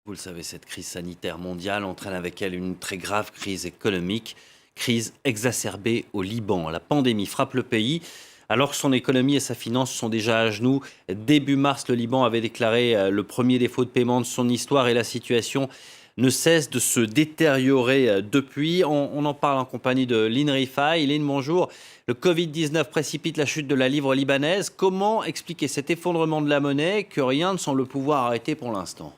Vous le savez, cette crise sanitaire mondiale entraîne avec elle une très grave crise économique, crise exacerbée au Liban. La pandémie frappe le pays alors que son économie et sa finance sont déjà à genoux. Début mars, le Liban avait déclaré le premier défaut de paiement de son histoire et la situation ne cesse de se détériorer depuis. On en parle en compagnie de Lynn Rifaï. Lynn, bonjour. Le Covid-19 précipite la chute de la livre libanaise. Comment expliquer cet effondrement de la monnaie que rien ne semble pouvoir arrêter pour l'instant?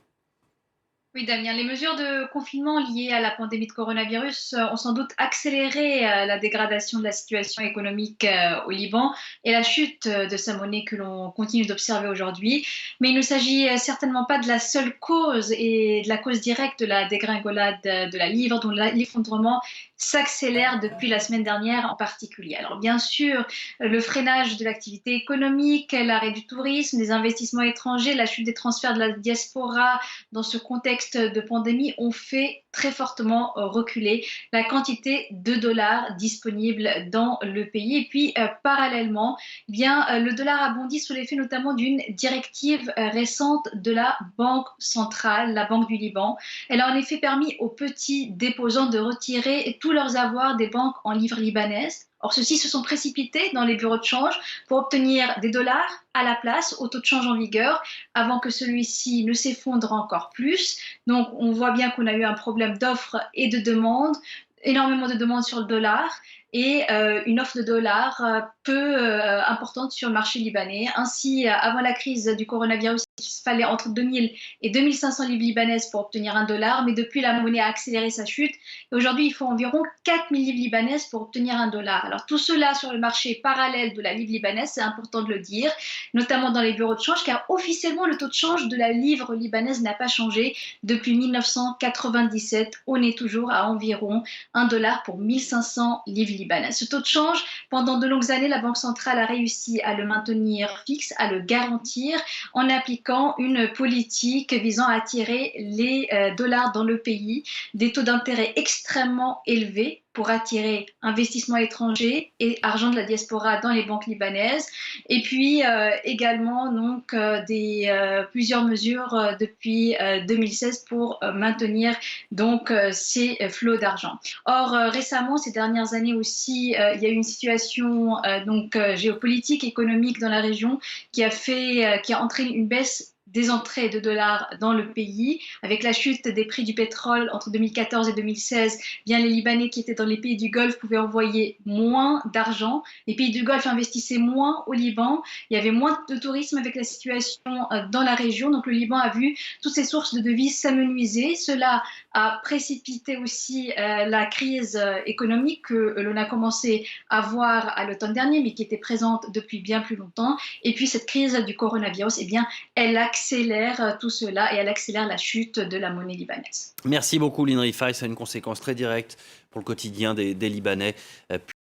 Oui, Damien, les mesures de confinement liées à la pandémie de coronavirus ont sans doute accéléré la dégradation de la situation économique au Liban et la chute de sa monnaie que l'on continue d'observer aujourd'hui. Mais il ne s'agit certainement pas de la seule cause et de la cause directe de la dégringolade de la livre, dont l'effondrement s'accélère depuis la semaine dernière en particulier. Alors bien sûr, le freinage de l'activité économique, l'arrêt du tourisme, des investissements étrangers, la chute des transferts de la diaspora dans ce contexte de pandémie ont fait très fortement reculer la quantité de dollars disponibles dans le pays. Et puis, parallèlement, eh bien, le dollar a bondi sous l'effet notamment d'une directive récente de la Banque centrale, la Banque du Liban. Elle a en effet permis aux petits déposants de retirer tous leurs avoirs des banques en livres libanaises. Or, ceux-ci se sont précipités dans les bureaux de change pour obtenir des dollars à la place au taux de change en vigueur avant que celui-ci ne s'effondre encore plus. Donc, on voit bien qu'on a eu un problème d'offre et de demande, énormément de demandes sur le dollar et une offre de dollars peu importante sur le marché libanais. Ainsi, avant la crise du coronavirus, il fallait entre 2000 et 2500 livres libanaises pour obtenir un dollar, mais depuis, la monnaie a accéléré sa chute. Et aujourd'hui, il faut environ 4000 livres libanaises pour obtenir un dollar. Alors, tout cela sur le marché parallèle de la livre libanaise, c'est important de le dire, notamment dans les bureaux de change, car officiellement, le taux de change de la livre libanaise n'a pas changé depuis 1997. On est toujours à environ un dollar pour 1500 livres libanaises. Ce taux de change, pendant de longues années, la Banque centrale a réussi à le maintenir fixe, à le garantir en appliquant une politique visant à attirer les dollars dans le pays, des taux d'intérêt extrêmement élevés pour attirer investissements étrangers et argent de la diaspora dans les banques libanaises. Et puis également donc plusieurs mesures depuis 2016 pour maintenir donc ces flots d'argent. Or récemment, ces dernières années aussi, il y a eu une situation géopolitique, économique dans la région qui a entraîné une baisse des entrées de dollars dans le pays. Avec la chute des prix du pétrole entre 2014 et 2016, bien les Libanais qui étaient dans les pays du Golfe pouvaient envoyer moins d'argent. Les pays du Golfe investissaient moins au Liban. Il y avait moins de tourisme avec la situation dans la région. Donc le Liban a vu toutes ses sources de devises s'amenuiser. Cela a précipité aussi la crise économique que l'on a commencé à voir à l'automne dernier, mais qui était présente depuis bien plus longtemps. Et puis cette crise du coronavirus, eh bien, elle accélère tout cela et elle accélère la chute de la monnaie libanaise. Merci beaucoup, Lynn Rifaï. Ça a une conséquence très directe pour le quotidien des Libanais.